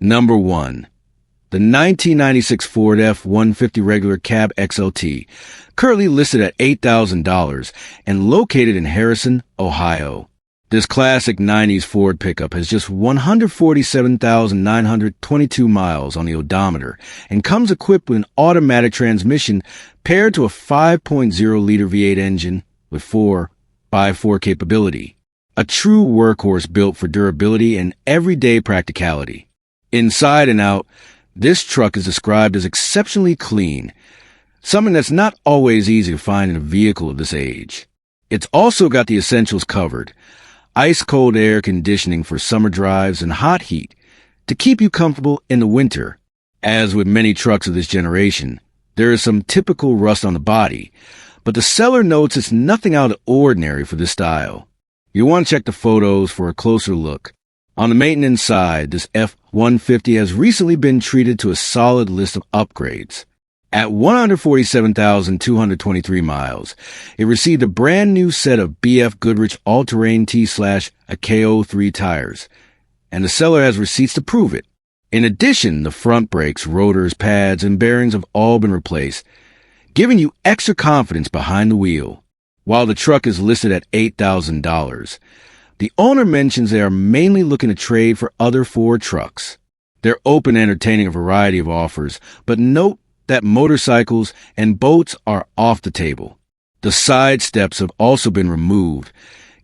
Number 1. The 1996 Ford F-150 regular cab XLT, currently listed at $8,000 and located in Harrison, Ohio. This classic 90s Ford pickup has just 147,922 miles on the odometer and comes equipped with an automatic transmission paired to a 5.0-liter V8 engine with 4x4 capability. A true workhorse built for durability and everyday practicality. Inside and out, this truck is described as exceptionally clean, something that's not always easy to find in a vehicle of this age. It's also got the essentials covered: ice-cold air conditioning for summer drives and hot heat to keep you comfortable in the winter. As with many trucks of this generation, there is some typical rust on the body, but the seller notes it's nothing out of the ordinary for this style. You want to check the photos for a closer look. On the maintenance side, this F-150 has recently been treated to a solid list of upgrades. At 147,223 miles, it received a brand new set of BF Goodrich All-Terrain T/a K03 tires, and the seller has receipts to prove it. In addition, the front brakes, rotors, pads, and bearings have all been replaced, giving you extra confidence behind the wheel. While the truck is listed at $8,000, the owner mentions they are mainly looking to trade for other Ford trucks. They're open to entertaining a variety of offers, but note that motorcycles and boats are off the table. The side steps have also been removed,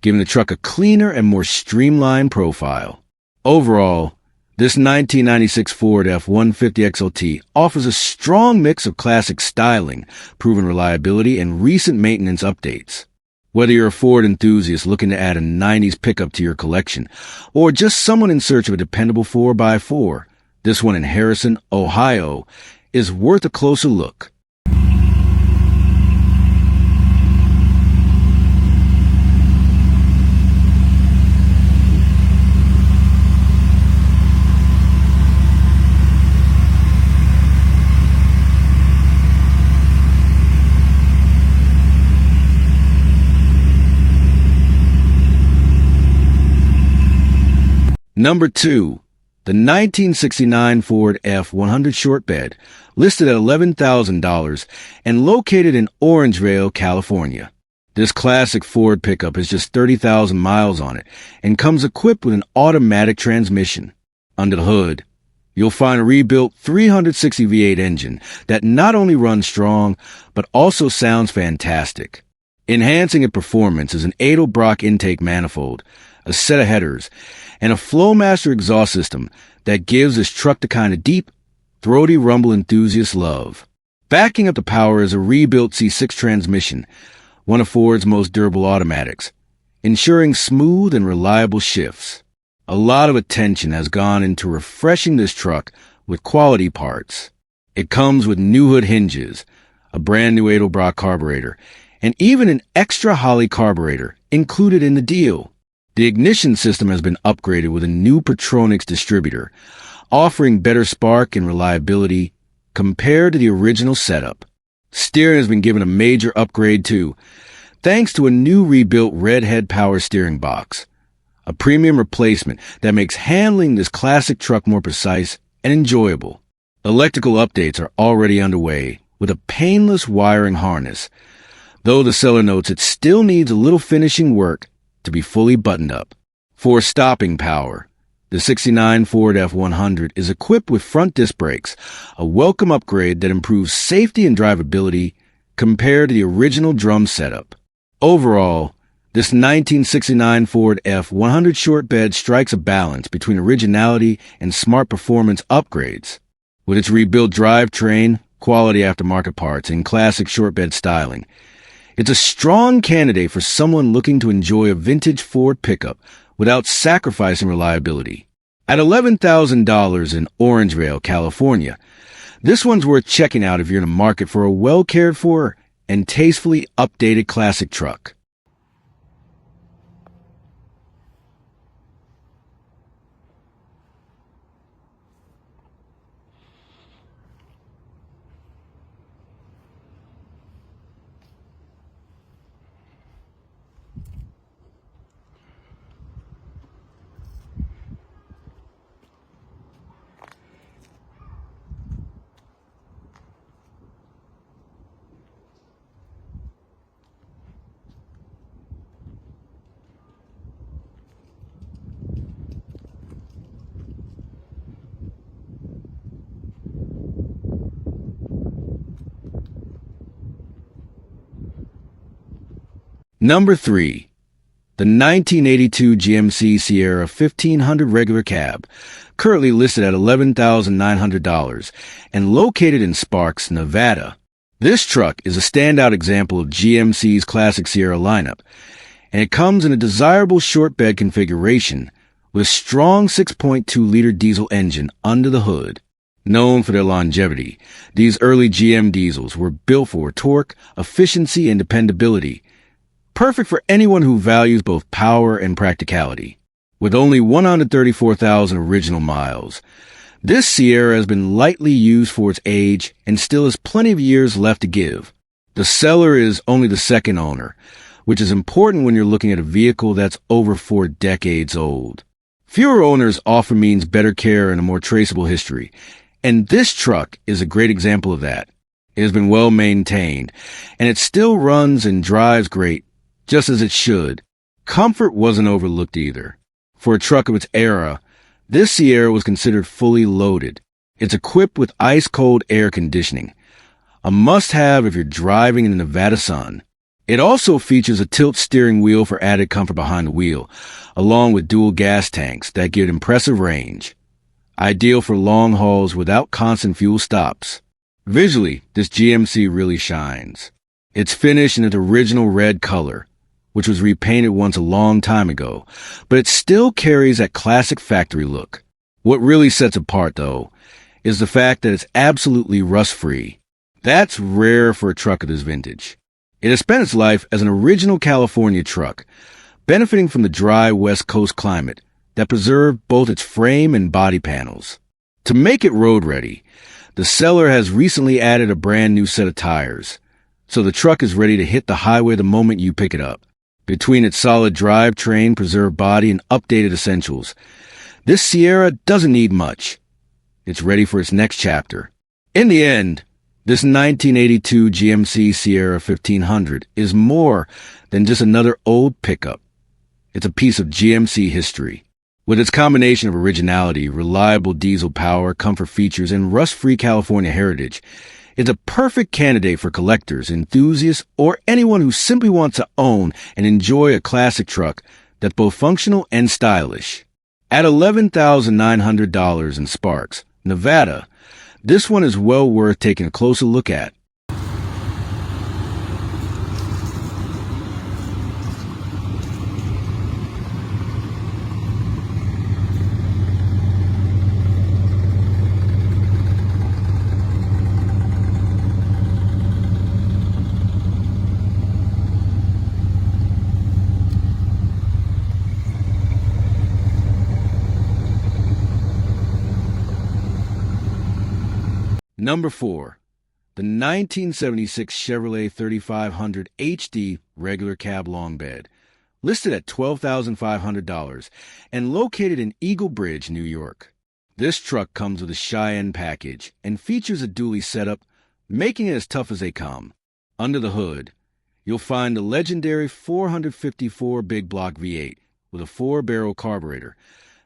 giving the truck a cleaner and more streamlined profile. Overall, this 1996 Ford F-150 XLT offers a strong mix of classic styling, proven reliability, and recent maintenance updates. Whether you're a Ford enthusiast looking to add a 90s pickup to your collection, or just someone in search of a dependable 4x4, this one in Harrison, Ohio, is worth a closer look. Number 2. The 1969 Ford F-100 short bed, listed at $11,000 and located in Orangevale, California. This classic Ford pickup has just 30,000 miles on it and comes equipped with an automatic transmission. Under the hood, you'll find a rebuilt 360 V8 engine that not only runs strong, but also sounds fantastic. Enhancing its performance is an Edelbrock intake manifold, a set of headers, and a Flowmaster exhaust system that gives this truck the kind of deep, throaty rumble enthusiasts love. Backing up the power is a rebuilt C6 transmission, one of Ford's most durable automatics, ensuring smooth and reliable shifts. A lot of attention has gone into refreshing this truck with quality parts. It comes with new hood hinges, a brand new Edelbrock carburetor, and even an extra Holley carburetor included in the deal. The ignition system has been upgraded with a new Petronix distributor, offering better spark and reliability compared to the original setup. Steering has been given a major upgrade too, thanks to a new rebuilt red head power steering box, a premium replacement that makes handling this classic truck more precise and enjoyable. Electrical updates are already underway with a painless wiring harness, though the seller notes it still needs a little finishing work to be fully buttoned up. For stopping power, the 69 Ford F-100 is equipped with front disc brakes, a welcome upgrade that improves safety and drivability compared to the original drum setup. Overall, this 1969 Ford F-100 short bed strikes a balance between originality and smart performance upgrades. With its rebuilt drivetrain, quality aftermarket parts, and classic short bed styling, it's a strong candidate for someone looking to enjoy a vintage Ford pickup without sacrificing reliability. At $11,000 in Orangevale, California, this one's worth checking out if you're in the market for a well-cared-for and tastefully updated classic truck. Number 3. The 1982 GMC Sierra 1500 regular cab, currently listed at $11,900 and located in Sparks, Nevada. This truck is a standout example of GMC's classic Sierra lineup, and it comes in a desirable short bed configuration with a strong 6.2-liter diesel engine under the hood. Known for their longevity, these early GM diesels were built for torque, efficiency, and dependability, perfect for anyone who values both power and practicality. With only 134,000 original miles, this Sierra has been lightly used for its age and still has plenty of years left to give. The seller is only the second owner, which is important when you're looking at a vehicle that's over 4 decades old. Fewer owners often means better care and a more traceable history, and this truck is a great example of that. It has been well maintained, and it still runs and drives great, just as it should. Comfort wasn't overlooked either. For a truck of its era, this Sierra was considered fully loaded. It's equipped with ice-cold air conditioning, a must-have if you're driving in the Nevada sun. It also features a tilt steering wheel for added comfort behind the wheel, along with dual gas tanks that give impressive range. Ideal for long hauls without constant fuel stops. Visually, this GMC really shines. It's finished in its original red color, which was repainted once a long time ago, but it still carries that classic factory look. What really sets it apart, though, is the fact that it's absolutely rust-free. That's rare for a truck of this vintage. It has spent its life as an original California truck, benefiting from the dry West Coast climate that preserved both its frame and body panels. To make it road-ready, the seller has recently added a brand new set of tires, so the truck is ready to hit the highway the moment you pick it up. Between its solid drivetrain, preserved body, and updated essentials, this Sierra doesn't need much. It's ready for its next chapter. In the end, this 1982 GMC Sierra 1500 is more than just another old pickup. It's a piece of GMC history. With its combination of originality, reliable diesel power, comfort features, and rust-free California heritage, it's a perfect candidate for collectors, enthusiasts, or anyone who simply wants to own and enjoy a classic truck that's both functional and stylish. At $11,900 in Sparks, Nevada, this one is well worth taking a closer look at. Number 4. The 1976 Chevrolet 3500 HD regular cab long bed, listed at $12,500 and located in Eagle Bridge, New York. This truck comes with a Cheyenne package and features a dually setup, making it as tough as they come. Under the hood, you'll find the legendary 454 big block V8 with a 4-barrel carburetor,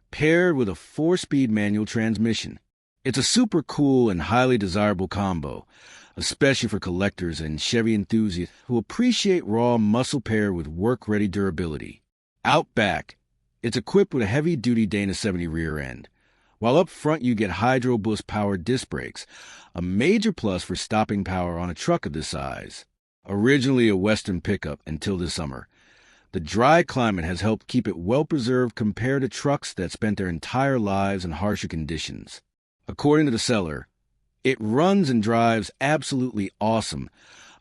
paired with a 4-speed manual transmission. It's a super cool and highly desirable combo, especially for collectors and Chevy enthusiasts who appreciate raw muscle paired with work-ready durability. Out back, it's equipped with a heavy-duty Dana 70 rear end, while up front you get Hydro Boost powered disc brakes, a major plus for stopping power on a truck of this size. Originally a Western pickup until this summer, the dry climate has helped keep it well-preserved compared to trucks that spent their entire lives in harsher conditions. According to the seller, it runs and drives absolutely awesome,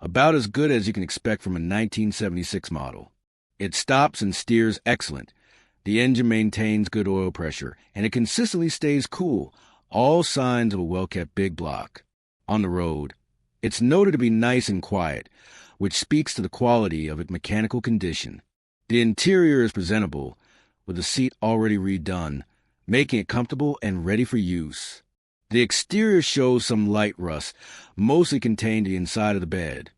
about as good as you can expect from a 1976 model. It stops and steers excellent. The engine maintains good oil pressure, and it consistently stays cool, all signs of a well-kept big block. On the road, it's noted to be nice and quiet, which speaks to the quality of its mechanical condition. The interior is presentable, with the seat already redone, making it comfortable and ready for use. The exterior shows some light rust, mostly contained to the inside of the bed,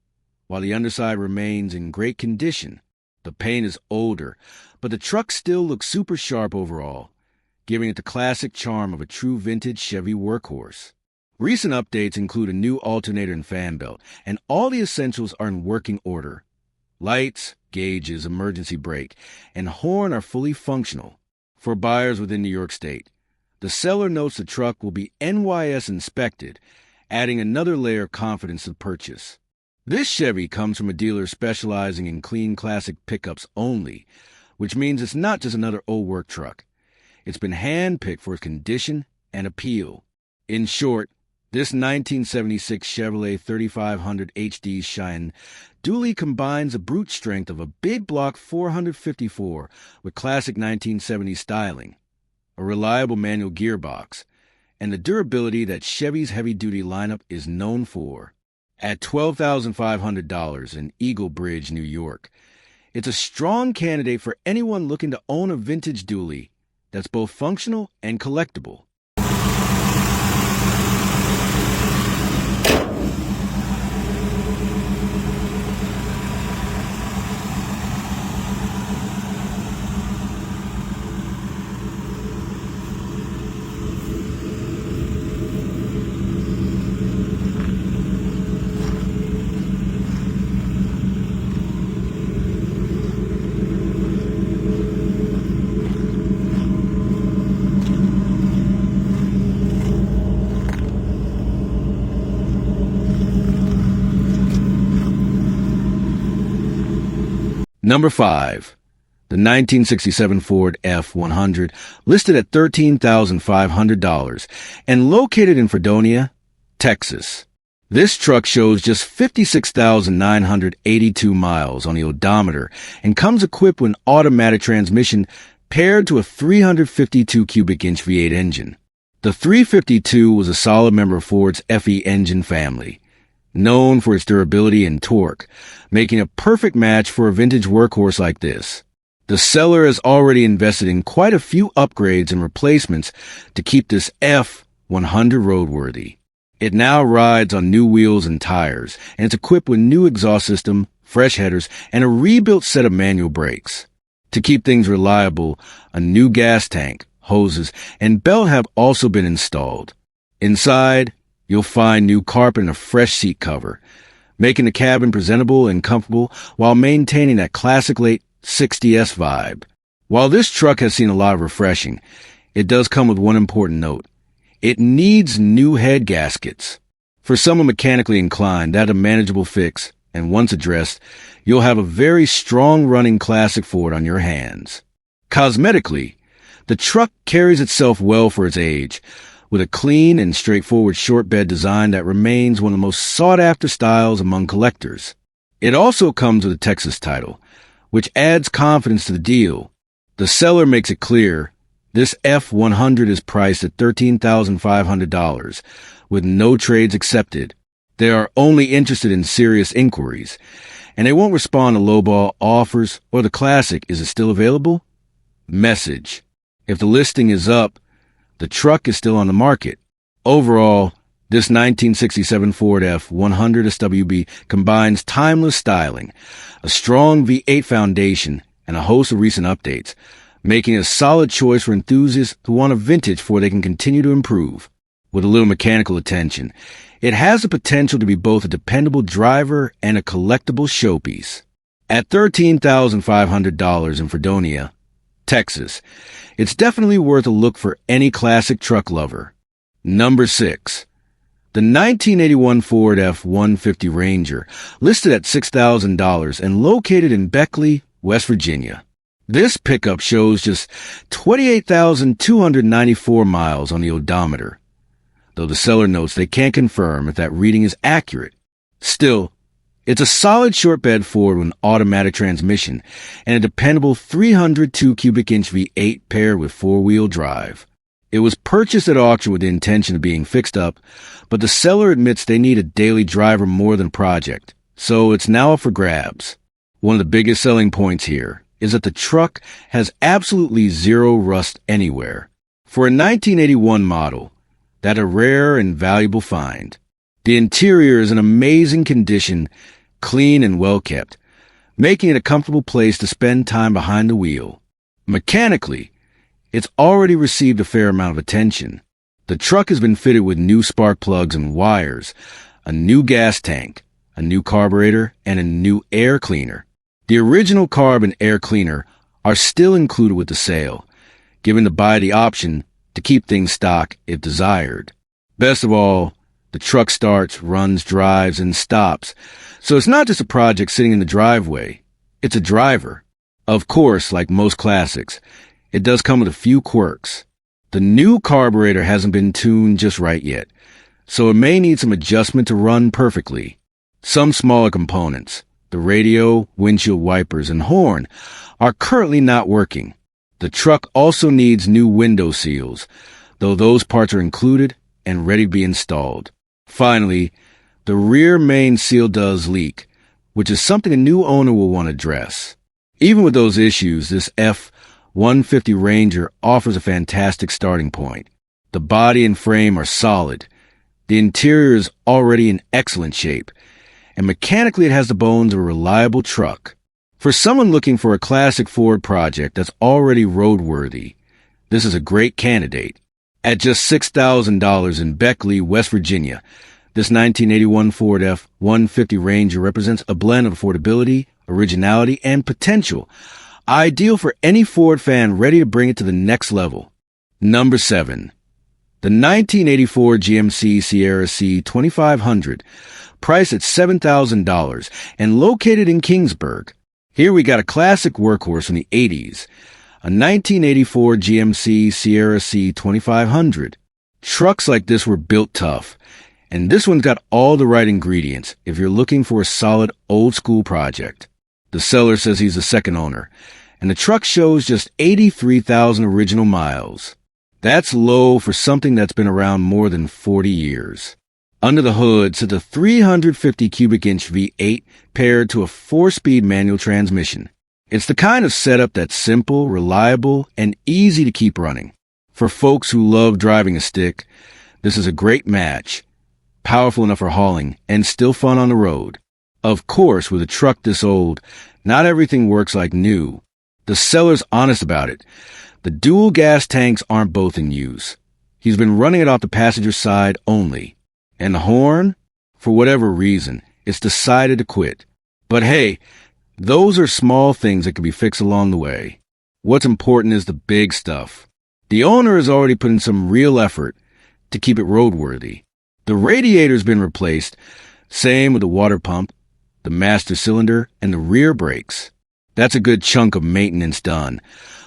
while the underside remains in great condition. The paint is older, but the truck still looks super sharp overall, giving it the classic charm of a true vintage Chevy workhorse. Recent updates include a new alternator and fan belt, and all the essentials are in working order. Lights, gauges, emergency brake, and horn are fully functional. For buyers within New York State, the seller notes the truck will be NYS inspected, adding another layer of confidence to the purchase. This Chevy comes from a dealer specializing in clean classic pickups only, which means it's not just another old work truck. It's been hand-picked for its condition and appeal. In short, this 1976 Chevrolet 3500 HD Cheyenne duly combines the brute strength of a big block 454 with classic 1970s styling, a reliable manual gearbox, and the durability that Chevy's heavy-duty lineup is known for. At $12,500 in Eagle Bridge, New York, it's a strong candidate for anyone looking to own a vintage dually that's both functional and collectible. Number 5. The 1967 Ford F100, listed at $13,500 and located in Fredonia, Texas. This truck shows just 56,982 miles on the odometer and comes equipped with an automatic transmission paired to a 352 cubic inch V8 engine. The 352 was a solid member of Ford's FE engine family, known for its durability and torque, making a perfect match for a vintage workhorse like this. The seller has already invested in quite a few upgrades and replacements to keep this F100 roadworthy. It now rides on new wheels and tires, and it's equipped with new exhaust system, fresh headers, and a rebuilt set of manual brakes. To keep things reliable, a new gas tank, hoses, and belt have also been installed. Inside, you'll find new carpet and a fresh seat cover, making the cabin presentable and comfortable while maintaining that classic late 60s vibe. While this truck has seen a lot of refreshing, it does come with one important note. It needs new head gaskets. For someone mechanically inclined, that's a manageable fix, and once addressed, you'll have a very strong-running classic Ford on your hands. Cosmetically, the truck carries itself well for its age, with a clean and straightforward short bed design that remains one of the most sought-after styles among collectors. It also comes with a Texas title, which adds confidence to the deal. The seller makes it clear this F100 is priced at $13,500, with no trades accepted. They are only interested in serious inquiries, and they won't respond to lowball offers or the classic, "Is it still available?" message. If the listing is up, the truck is still on the market. Overall, this 1967 Ford F100 SWB combines timeless styling, a strong V8 foundation, and a host of recent updates, making it a solid choice for enthusiasts who want a vintage before they can continue to improve. With a little mechanical attention, it has the potential to be both a dependable driver and a collectible showpiece. At $13,500 in Fredonia, Texas, it's definitely worth a look for any classic truck lover. Number 6. The 1981 Ford F-150 Ranger, listed at $6,000 and located in Beckley, West Virginia. This pickup shows just 28,294 miles on the odometer, though the seller notes they can't confirm if that reading is accurate. Still, it's a solid short bed Ford with an automatic transmission and a dependable 302 cubic inch V8 paired with four-wheel drive. It was purchased at auction with the intention of being fixed up, but the seller admits they need a daily driver more than a project, so it's now up for grabs. One of the biggest selling points here is that the truck has absolutely zero rust anywhere. For a 1981 model, that's a rare and valuable find. The interior is in amazing condition, clean and well kept, making it a comfortable place to spend time behind the wheel. Mechanically, it's already received a fair amount of attention. The truck has been fitted with new spark plugs and wires, a new gas tank, a new carburetor, and a new air cleaner. The original carb and air cleaner are still included with the sale, giving the buyer the option to keep things stock if desired. Best of all, the truck starts, runs, drives, and stops. So it's not just a project sitting in the driveway. It's a driver. Of course, like most classics, it does come with a few quirks. The new carburetor hasn't been tuned just right yet, so it may need some adjustment to run perfectly. Some smaller components, the radio, windshield wipers, and horn, are currently not working. The truck also needs new window seals, though those parts are included and ready to be installed. Finally, the rear main seal does leak, which is something a new owner will want to address. Even with those issues, this F-150 Ranger offers a fantastic starting point. The body and frame are solid. The interior is already in excellent shape, and mechanically it has the bones of a reliable truck. For someone looking for a classic Ford project that's already roadworthy, this is a great candidate. At just $6,000 in Beckley, West Virginia, this 1981 Ford F-150 Ranger represents a blend of affordability, originality, and potential, ideal for any Ford fan ready to bring it to the next level. Number 7. The 1984 GMC Sierra C2500, priced at $7,000 and located in Kingsburg. Here we got a classic workhorse from the 80s, a 1984 GMC Sierra C2500. Trucks like this were built tough, and this one's got all the right ingredients if you're looking for a solid old-school project. The seller says he's the second owner, and the truck shows just 83,000 original miles. That's low for something that's been around more than 40 years. Under the hood sits a 350 cubic inch V8 paired to a 4-speed manual transmission. It's the kind of setup that's simple, reliable, and easy to keep running. For folks who love driving a stick, this is a great match. Powerful enough for hauling and still fun on the road. Of course, with a truck this old, not everything works like new. The seller's honest about it. The dual gas tanks aren't both in use. He's been running it off the passenger side only. And the horn? For whatever reason, it's decided to quit. But hey, those are small things that can be fixed along the way. What's important is the big stuff. The owner has already put in some real effort to keep it roadworthy. The radiator's been replaced, same with the water pump, the master cylinder, and the rear brakes. That's a good chunk of maintenance done,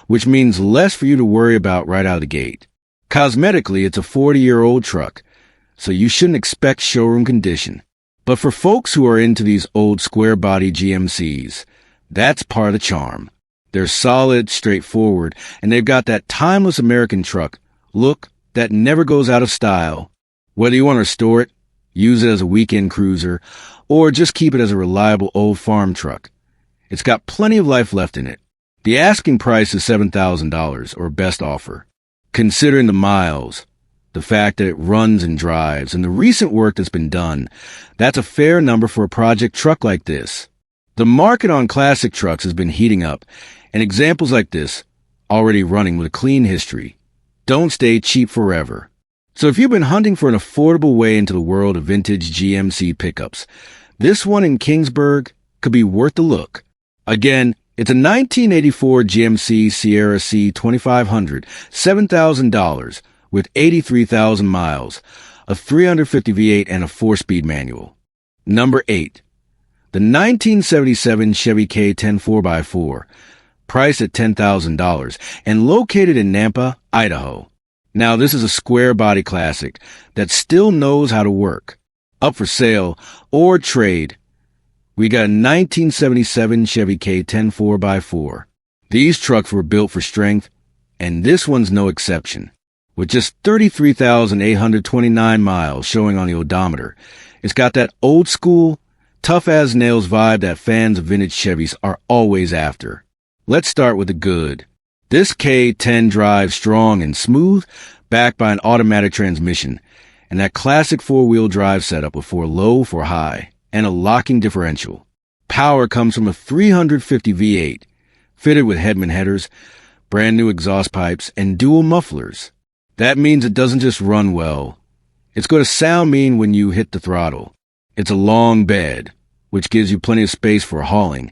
which means less for you to worry about right out of the gate. Cosmetically, it's a 40-year-old truck, so you shouldn't expect showroom condition. But for folks who are into these old square-body GMCs, that's part of the charm. They're solid, straightforward, and they've got that timeless American truck look that never goes out of style. Whether you want to restore it, use it as a weekend cruiser, or just keep it as a reliable old farm truck, it's got plenty of life left in it. The asking price is $7,000, or best offer. Considering the miles, the fact that it runs and drives, and the recent work that's been done, that's a fair number for a project truck like this. The market on classic trucks has been heating up, and examples like this, already running with a clean history, don't stay cheap forever. So if you've been hunting for an affordable way into the world of vintage GMC pickups, this one in Kingsburg could be worth the look. Again, it's a 1984 GMC Sierra C2500, $7,000, with 83,000 miles, a 350 V8 and a 4-speed manual. Number 8. The 1977 Chevy K10 4x4, priced at $10,000 and located in Nampa, Idaho. Now, this is a square-body classic that still knows how to work. Up for sale or trade, we got a 1977 Chevy K10 4x4. These trucks were built for strength, and this one's no exception. With just 33,829 miles showing on the odometer, it's got that old-school, tough-as-nails vibe that fans of vintage Chevys are always after. Let's start with the good. This K10 drives strong and smooth, backed by an automatic transmission, and that classic four-wheel drive setup with 4 low, 4 high, and a locking differential. Power comes from a 350 V8, fitted with Hedman headers, brand new exhaust pipes, and dual mufflers. That means it doesn't just run well. It's going to sound mean when you hit the throttle. It's a long bed, which gives you plenty of space for hauling,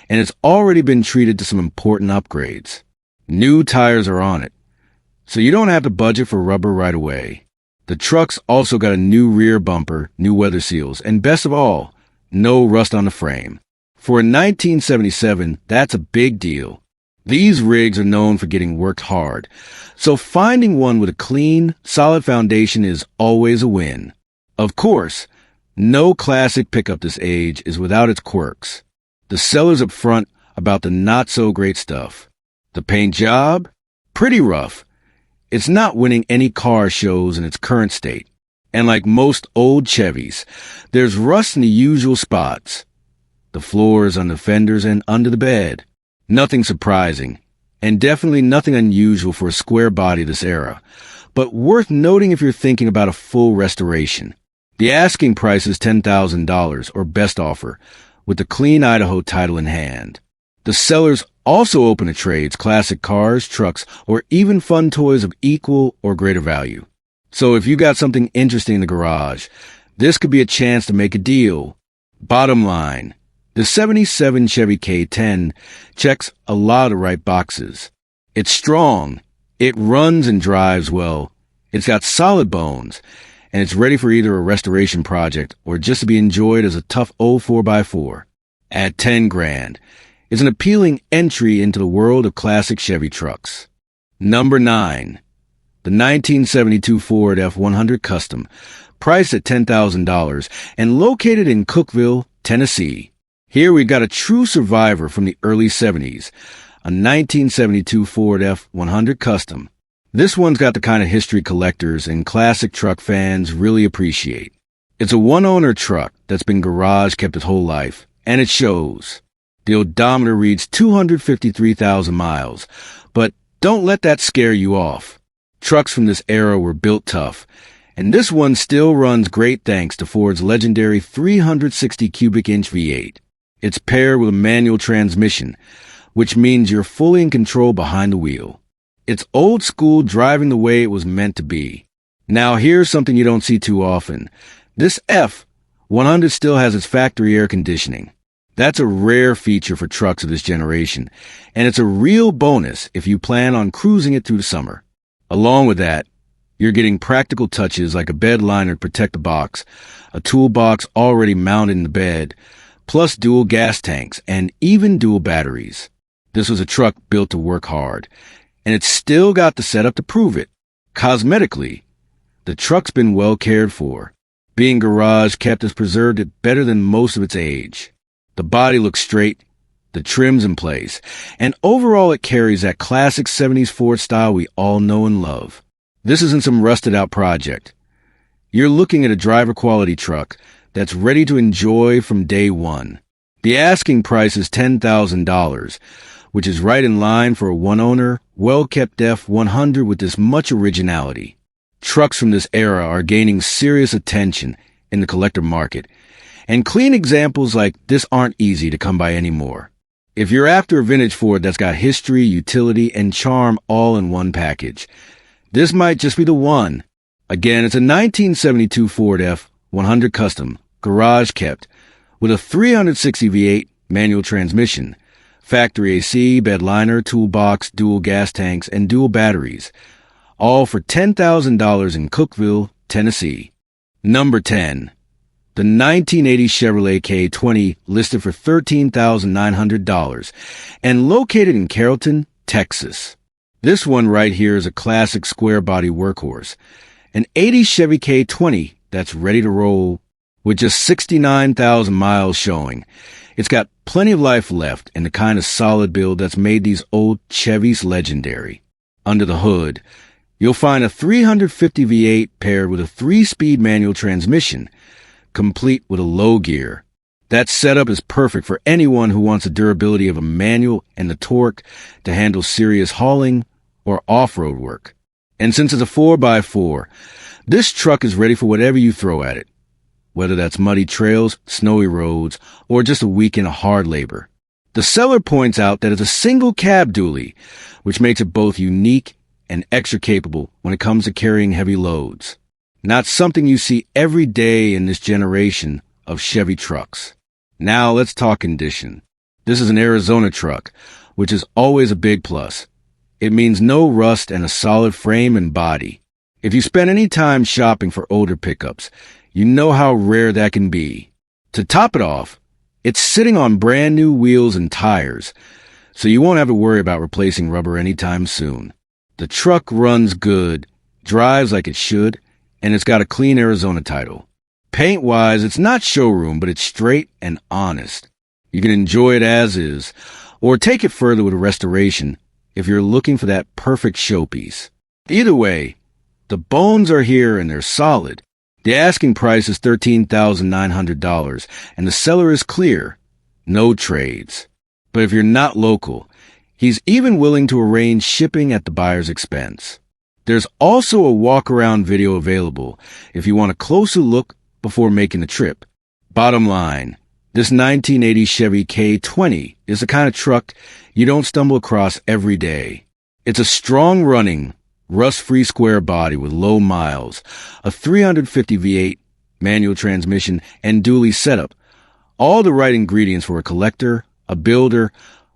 and it's already been treated to some important upgrades. New tires are on it, so you don't have to budget for rubber right away. The truck's also got a new rear bumper, new weather seals, and best of all, no rust on the frame. For a 1977, that's a big deal. These rigs are known for getting worked hard, so finding one with a clean, solid foundation is always a win. Of course, no classic pickup this age is without its quirks. The seller's up front about the not-so-great stuff. The paint job? Pretty rough. It's not winning any car shows in its current state. And like most old Chevys, there's rust in the usual spots. The floors, on the fenders, and under the bed. Nothing surprising, and definitely nothing unusual for a square body this era, but worth noting if you're thinking about a full restoration. The asking price is $10,000, or best offer, with the clean Idaho title in hand. The sellers also open to trades, classic cars, trucks, or even fun toys of equal or greater value. So if you got something interesting in the garage, this could be a chance to make a deal. Bottom line, the 77 Chevy K10 checks a lot of right boxes. It's strong, it runs and drives well, it's got solid bones, and it's ready for either a restoration project or just to be enjoyed as a tough old 4x4. At $10,000, it's an appealing entry into the world of classic Chevy trucks. Number 9. The 1972 Ford F100 Custom, priced at $10,000 and located in Cookeville, Tennessee. Here we've got a true survivor from the early 70s, a 1972 Ford F100 Custom. This one's got the kind of history collectors and classic truck fans really appreciate. It's a one-owner truck that's been garage kept its whole life, and it shows. The odometer reads 253,000 miles, but don't let that scare you off. Trucks from this era were built tough, and this one still runs great thanks to Ford's legendary 360 cubic inch V8. It's paired with a manual transmission, which means you're fully in control behind the wheel. It's old school driving the way it was meant to be. Now here's something you don't see too often. This F100 still has its factory air conditioning. That's a rare feature for trucks of this generation, and it's a real bonus if you plan on cruising it through the summer. Along with that, you're getting practical touches like a bed liner to protect the box, a toolbox already mounted in the bed, plus dual gas tanks and even dual batteries. This was a truck built to work hard, and it's still got the setup to prove it. Cosmetically, the truck's been well cared for. Being garage kept has preserved it better than most of its age. The body looks straight, the trim's in place, and overall it carries that classic 70s Ford style we all know and love. This isn't some rusted-out project. You're looking at a driver-quality truck that's ready to enjoy from day one. The asking price is $10,000, which is right in line for a one-owner, well-kept F100 with this much originality. Trucks from this era are gaining serious attention in the collector market, and clean examples like this aren't easy to come by anymore. If you're after a vintage Ford that's got history, utility, and charm all in one package, this might just be the one. Again, it's a 1972 Ford F100 Custom, garage kept, with a 360 V8 manual transmission, factory AC, bed liner, toolbox, dual gas tanks, and dual batteries, all for $10,000 in Cookeville, Tennessee. Number 10. The 1980 Chevrolet K10 listed for $13,900 and located in Carrollton, Texas. This one right here is a classic square body workhorse, an 80s Chevy K10 that's ready to roll with just 69,000 miles showing. It's got plenty of life left and the kind of solid build that's made these old Chevys legendary. Under the hood, you'll find a 350 V8 paired with a 3-speed manual transmission, complete with a low gear. That setup is perfect for anyone who wants the durability of a manual and the torque to handle serious hauling or off-road work. And since it's a 4x4, this truck is ready for whatever you throw at it, whether that's muddy trails, snowy roads, or just a weekend of hard labor. The seller points out that it's a single cab dually, which makes it both unique and extra capable when it comes to carrying heavy loads. Not something you see every day in this generation of Chevy trucks. Now let's talk condition. This is an Arizona truck, which is always a big plus. It means no rust and a solid frame and body. If you spend any time shopping for older pickups, you know how rare that can be. To top it off, it's sitting on brand new wheels and tires, so you won't have to worry about replacing rubber anytime soon. The truck runs good, drives like it should, and it's got a clean Arizona title. Paint-wise, it's not showroom, but it's straight and honest. You can enjoy it as is, or take it further with a restoration if you're looking for that perfect showpiece. Either way, the bones are here and they're solid. The asking price is $13,900, and the seller is clear. No trades. But if you're not local, he's even willing to arrange shipping at the buyer's expense. There's also a walk-around video available if you want a closer look before making the trip. Bottom line, this 1980 Chevy K10 is the kind of truck you don't stumble across every day. It's a strong-running, rust-free square body with low miles, a 350 V8 manual transmission, and dually setup. All the right ingredients for a collector, a builder,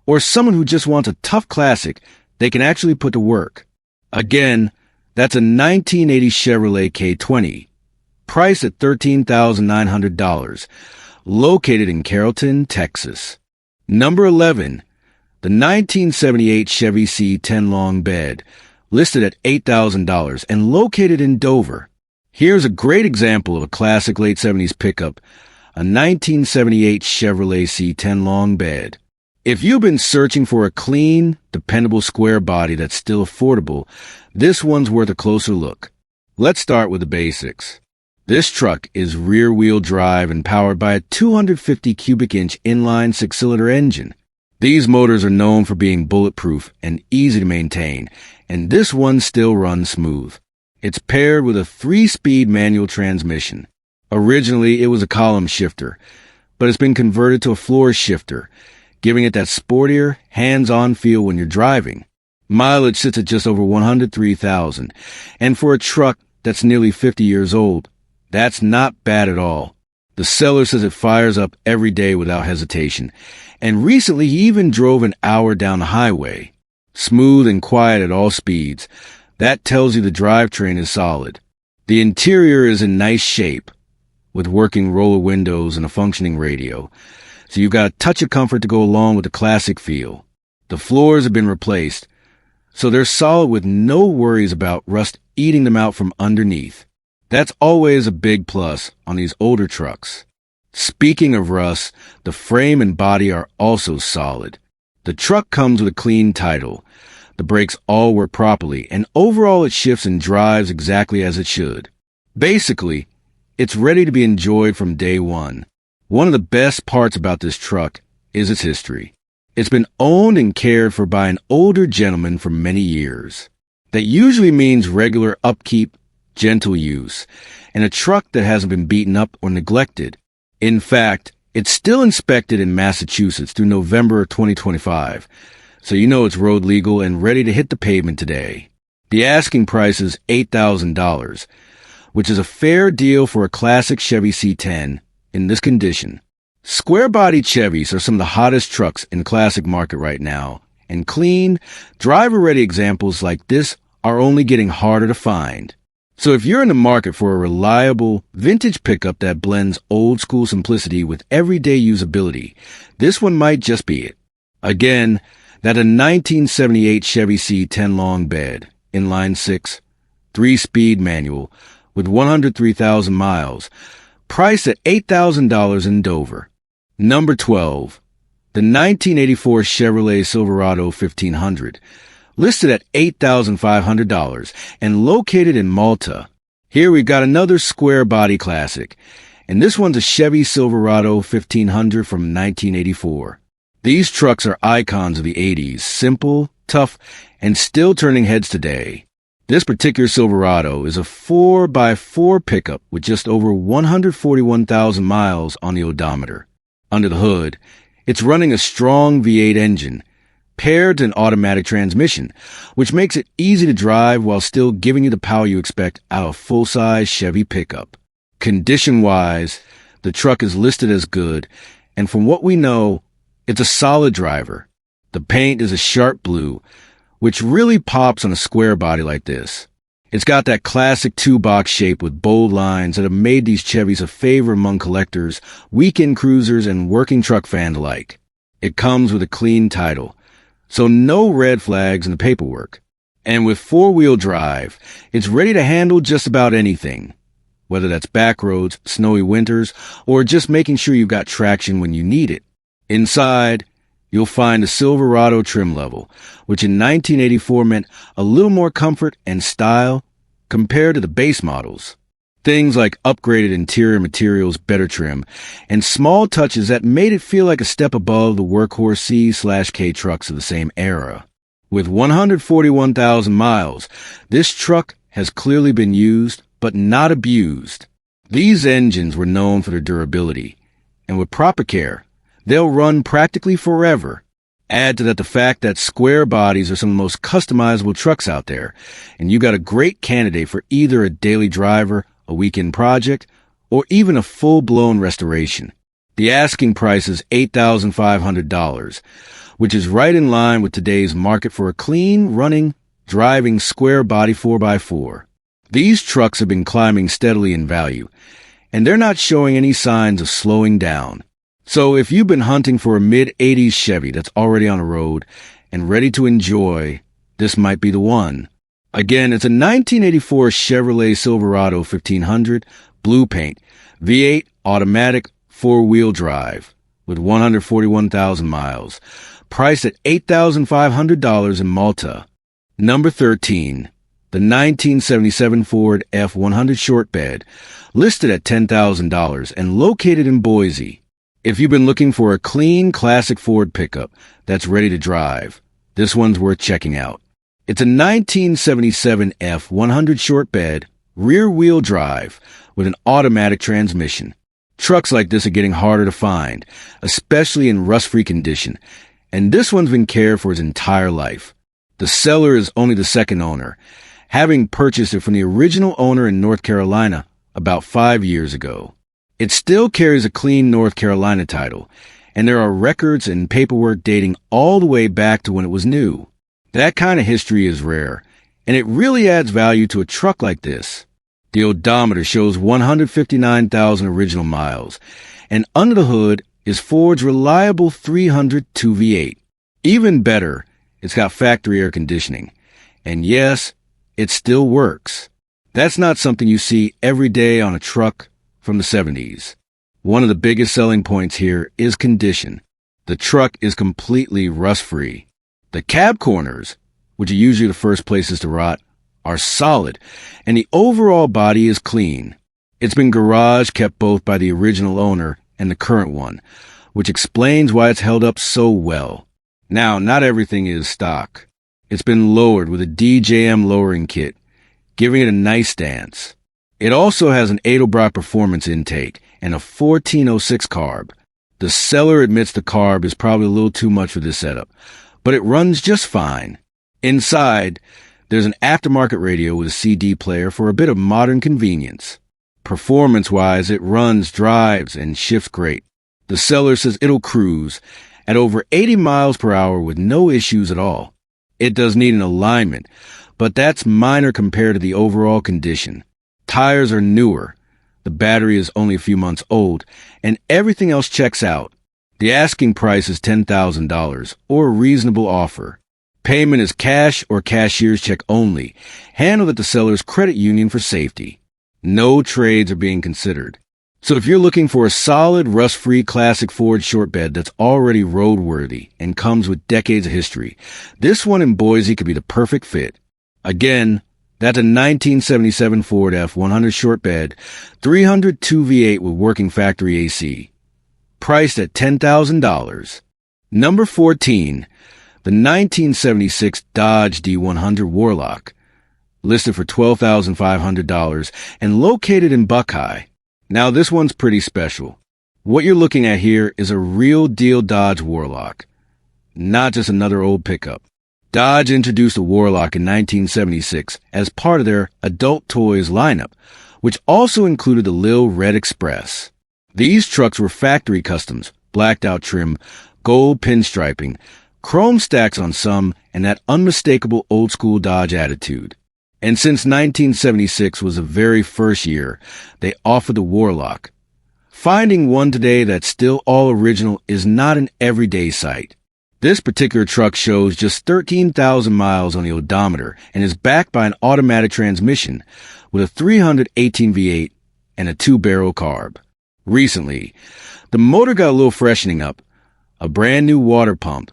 or someone who just wants a tough classic they can actually put to work. Again, that's a 1980 Chevrolet K10, priced at $13,900, located in Carrollton, Texas. Number 11, the 1978 Chevy C10 long bed, listed at $8,000 and located in Dover. Here's a great example of a classic late 70s pickup, a 1978 Chevrolet C10 long bed. If you've been searching for a clean, dependable square body that's still affordable, this one's worth a closer look. Let's start with the basics. This truck is rear-wheel drive and powered by a 250 cubic inch inline six-cylinder engine. These motors are known for being bulletproof and easy to maintain, and this one still runs smooth. It's paired with a 3-speed manual transmission. Originally, it was a column shifter, but it's been converted to a floor shifter, giving it that sportier, hands-on feel when you're driving. Mileage sits at just over 103,000, and for a truck that's nearly 50 years old, that's not bad at all. The seller says it fires up every day without hesitation, and recently he even drove an hour down the highway. Smooth and quiet at all speeds. That tells you the drivetrain is solid. The interior is in nice shape, with working roller windows and a functioning radio, so you've got a touch of comfort to go along with the classic feel. The floors have been replaced, so they're solid with no worries about rust eating them out from underneath. That's always a big plus on these older trucks. Speaking of rust, the frame and body are also solid. The truck comes with a clean title. The brakes all work properly, and overall it shifts and drives exactly as it should. Basically, it's ready to be enjoyed from day one. One of the best parts about this truck is its history. It's been owned and cared for by an older gentleman for many years. That usually means regular upkeep, gentle use, and a truck that hasn't been beaten up or neglected. In fact, it's still inspected in Massachusetts through November 2025, so you know it's road legal and ready to hit the pavement today. The asking price is $8,000, which is a fair deal for a classic Chevy C10 in this condition. Square-bodied Chevys are some of the hottest trucks in the classic market right now, and clean, driver-ready examples like this are only getting harder to find. So if you're in the market for a reliable, vintage pickup that blends old-school simplicity with everyday usability, this one might just be it. Again, that a 1978 Chevy C10 long bed, inline 6, 3-speed manual, with 103,000 miles, priced at $8,000 in Dover. Number 12, the 1984 Chevrolet Silverado 1500, listed at $8,500 and located in Malta. Here we've got another square body classic, and this one's a Chevy Silverado 1500 from 1984. These trucks are icons of the 80s, simple, tough, and still turning heads today. This particular Silverado is a 4x4 pickup with just over 141,000 miles on the odometer. Under the hood, it's running a strong V8 engine, paired to an automatic transmission, which makes it easy to drive while still giving you the power you expect out of a full-size Chevy pickup. Condition-wise, the truck is listed as good, and from what we know, It's a solid driver. The paint is a sharp blue, which really pops on a square body like this. It's got that classic two-box shape with bold lines that have made these Chevys a favorite among collectors, weekend cruisers, and working truck fans alike. It comes with a clean title, so no red flags in the paperwork. And with four-wheel drive, it's ready to handle just about anything, whether that's back roads, snowy winters, or just making sure you've got traction when you need it. Inside, you'll find a Silverado trim level, which in 1984 meant a little more comfort and style compared to the base models. Things like upgraded interior materials, better trim, and small touches that made it feel like a step above the workhorse C/K trucks of the same era. With 141,000 miles, this truck has clearly been used, but not abused. These engines were known for their durability, and with proper care, they'll run practically forever. Add to that the fact that square bodies are some of the most customizable trucks out there, and you got a great candidate for either a daily driver, a weekend project, or even a full-blown restoration. The asking price is $8,500, which is right in line with today's market for a clean, running, driving square body 4x4. These trucks have been climbing steadily in value, and they're not showing any signs of slowing down. So if you've been hunting for a mid-'80s Chevy that's already on the road and ready to enjoy, this might be the one. Again, it's a 1984 Chevrolet Silverado 1500, blue paint, V8 automatic four-wheel drive with 141,000 miles, priced at $8,500 in Malta. Number 13, the 1977 Ford F100 short bed, listed at $10,000 and located in Boise. If you've been looking for a clean, classic Ford pickup that's ready to drive, this one's worth checking out. It's a 1977 F100 short bed, rear-wheel drive, with an automatic transmission. Trucks like this are getting harder to find, especially in rust-free condition, and this one's been cared for its entire life. The seller is only the second owner, having purchased it from the original owner in North Carolina about 5 years ago. It still carries a clean North Carolina title, and there are records and paperwork dating all the way back to when it was new. That kind of history is rare, and it really adds value to a truck like this. The odometer shows 159,000 original miles, and under the hood is Ford's reliable 300 2V8. Even better, it's got factory air conditioning. And yes, it still works. That's not something you see every day on a truck from the 70s. One of the biggest selling points here is condition. The truck is completely rust-free. The cab corners, which are usually the first places to rot, are solid, and the overall body is clean. It's been garage kept both by the original owner and the current one, which explains why it's held up so well. Now, not everything is stock. It's been lowered with a DJM lowering kit, giving it a nice stance. It also has an Edelbrock performance intake and a 1406 carb. The seller admits the carb is probably a little too much for this setup, but it runs just fine. Inside, there's an aftermarket radio with a CD player for a bit of modern convenience. Performance-wise, it runs, drives, and shifts great. The seller says it'll cruise at over 80 miles per hour with no issues at all. It does need an alignment, but that's minor compared to the overall condition. Tires are newer, the battery is only a few months old, and everything else checks out. The asking price is $10,000, or a reasonable offer. Payment is cash or cashier's check only, handled at the seller's credit union for safety. No trades are being considered. So if you're looking for a solid, rust-free classic Ford short bed that's already roadworthy and comes with decades of history, this one in Boise could be the perfect fit. Again, that's a 1977 Ford F100 short bed, 300 2V8 with working factory AC. Priced at $10,000. Number 14, the 1976 Dodge D100 Warlock, listed for $12,500 and located in Buckeye. Now this one's pretty special. What you're looking at here is a real deal Dodge Warlock, not just another old pickup. Dodge introduced the Warlock in 1976 as part of their adult toys lineup, which also included the Lil Red Express. These trucks were factory customs, blacked out trim, gold pinstriping, chrome stacks on some, and that unmistakable old-school Dodge attitude. And since 1976 was the very first year, they offered the Warlock. Finding one today that's still all original is not an everyday sight. This particular truck shows just 13,000 miles on the odometer and is backed by an automatic transmission with a 318 V8 and a 2-barrel carb. Recently, the motor got a little freshening up, a brand new water pump,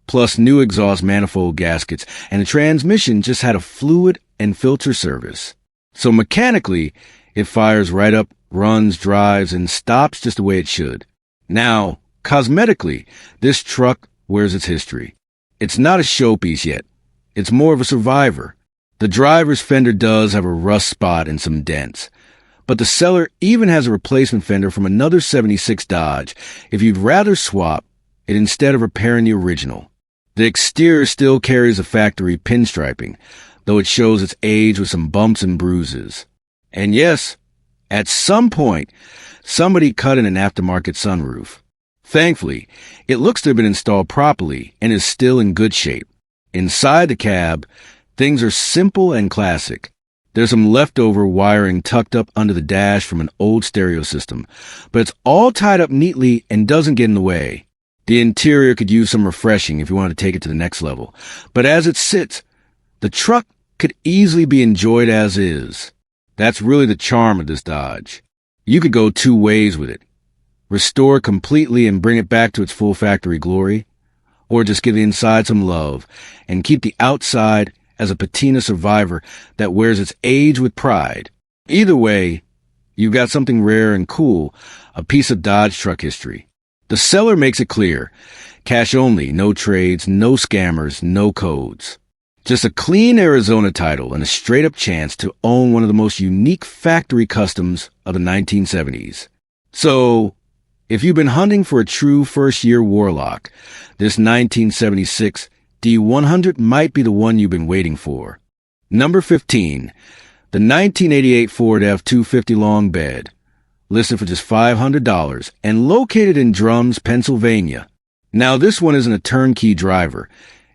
plus new exhaust manifold gaskets, and the transmission just had a fluid and filter service. So mechanically, it fires right up, runs, drives, and stops just the way it should. Now, cosmetically, this truck wears its history. It's not a showpiece yet. It's more of a survivor. The driver's fender does have a rust spot and some dents, but the seller even has a replacement fender from another 76 Dodge if you'd rather swap it instead of repairing the original. The exterior still carries a factory pinstriping, though it shows its age with some bumps and bruises. And yes, at some point, somebody cut in an aftermarket sunroof. Thankfully, it looks to have been installed properly and is still in good shape. Inside the cab, things are simple and classic. There's some leftover wiring tucked up under the dash from an old stereo system, but it's all tied up neatly and doesn't get in the way. The interior could use some refreshing if you wanted to take it to the next level, but as it sits, the truck could easily be enjoyed as is. That's really the charm of this Dodge. You could go two ways with it. Restore it completely and bring it back to its full factory glory, or just give the inside some love and keep the outside as a patina survivor that wears its age with pride. Either way, you've got something rare and cool, a piece of Dodge truck history. The seller makes it clear. Cash only, no trades, no scammers, no codes. Just a clean Arizona title and a straight-up chance to own one of the most unique factory customs of the 1970s. So, if you've been hunting for a true first-year Warlock, this 1976 D100 might be the one you've been waiting for. Number 15, the 1988 Ford F-250 long bed, listed for just $500 and located in Drums, Pennsylvania. Now, this one isn't a turnkey driver.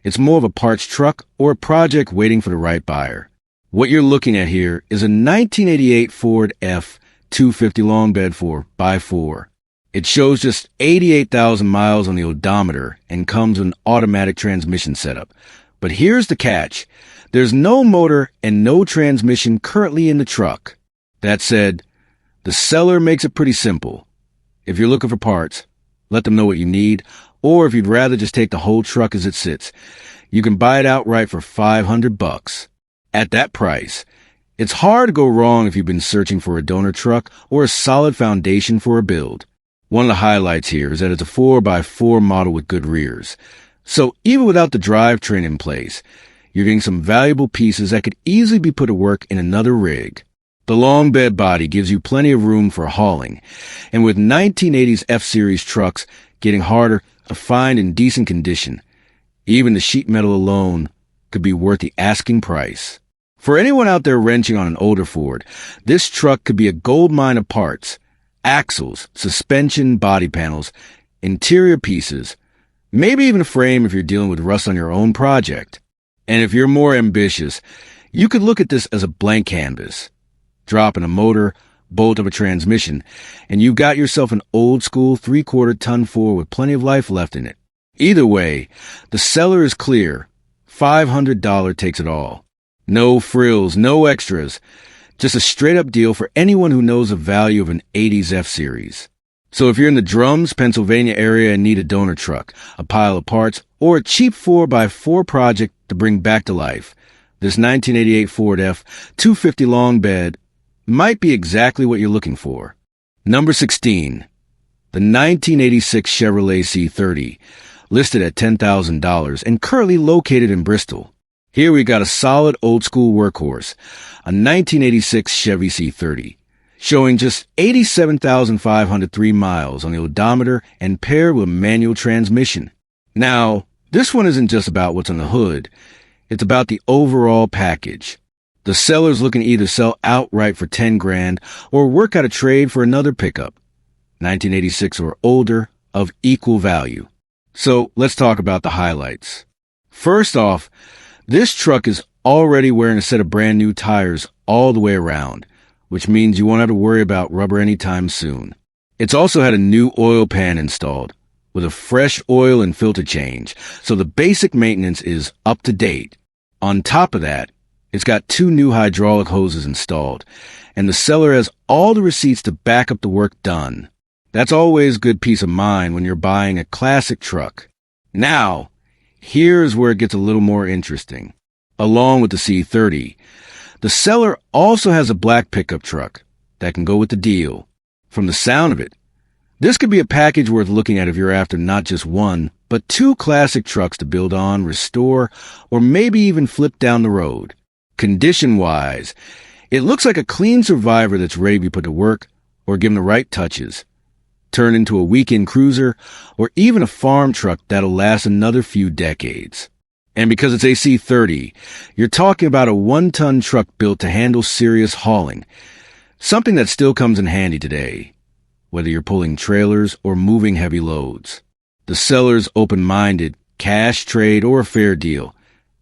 It's more of a parts truck or a project waiting for the right buyer. What you're looking at here is a 1988 Ford F-250 long bed 4x4. It shows just 88,000 miles on the odometer and comes with an automatic transmission setup. But here's the catch. There's no motor and no transmission currently in the truck. That said, the seller makes it pretty simple. If you're looking for parts, let them know what you need, or if you'd rather just take the whole truck as it sits, you can buy it outright for $500. At that price, it's hard to go wrong if you've been searching for a donor truck or a solid foundation for a build. One of the highlights here is that it's a 4x4 model with good rears. So even without the drivetrain in place, you're getting some valuable pieces that could easily be put to work in another rig. The long bed body gives you plenty of room for hauling, and with 1980s F-Series trucks getting harder to find in decent condition, even the sheet metal alone could be worth the asking price. For anyone out there wrenching on an older Ford, this truck could be a gold mine of parts, axles, suspension, body panels, interior pieces, maybe even a frame if you're dealing with rust on your own project. And if you're more ambitious, you could look at this as a blank canvas. Drop in a motor, bolt of a transmission, and you've got yourself an old-school 3/4 ton Ford with plenty of life left in it. Either way, the seller is clear. $500 takes it all. No frills, no extras. Just a straight-up deal for anyone who knows the value of an 80s F-Series. So if you're in the Drums, Pennsylvania area and need a donor truck, a pile of parts, or a cheap 4x4 project to bring back to life, this 1988 Ford F-250 long bed might be exactly what you're looking for. Number 16, the 1986 Chevrolet C30, listed at $10,000 and currently located in Bristol. Here we got a solid old-school workhorse, a 1986 Chevy C30, showing just 87,503 miles on the odometer and paired with a manual transmission. Now, this one isn't just about what's on the hood. It's about the overall package. The seller's looking to either sell outright for $10,000 or work out a trade for another pickup, 1986 or older, of equal value. So let's talk about the highlights. First off, this truck is already wearing a set of brand new tires all the way around, which means you won't have to worry about rubber anytime soon. It's also had a new oil pan installed with a fresh oil and filter change, so the basic maintenance is up to date. On top of that, it's got 2 new hydraulic hoses installed, and the seller has all the receipts to back up the work done. That's always good peace of mind when you're buying a classic truck. Now, here's where it gets a little more interesting. Along with the C30, the seller also has a black pickup truck that can go with the deal. From the sound of it, this could be a package worth looking at if you're after not just one, but 2 classic trucks to build on, restore, or maybe even flip down the road. Condition-wise, it looks like a clean survivor that's ready to be put to work or given the right touches. Turn into a weekend cruiser or even a farm truck that'll last another few decades. And because it's a C30, you're talking about a 1-ton truck built to handle serious hauling, something that still comes in handy today, whether you're pulling trailers or moving heavy loads. The seller's open-minded, cash trade, or a fair deal.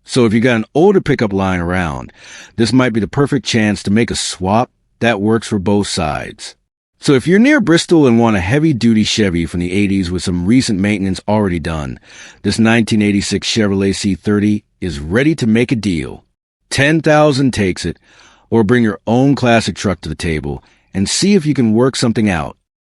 So if you got an older pickup lying around, this might be the perfect chance to make a swap that works for both sides. So if you're near Bristol and want a heavy-duty Chevy from the 80s with some recent maintenance already done, this 1986 Chevrolet C30 is ready to make a deal. 10,000 takes it, or bring your own classic truck to the table and see if you can work something out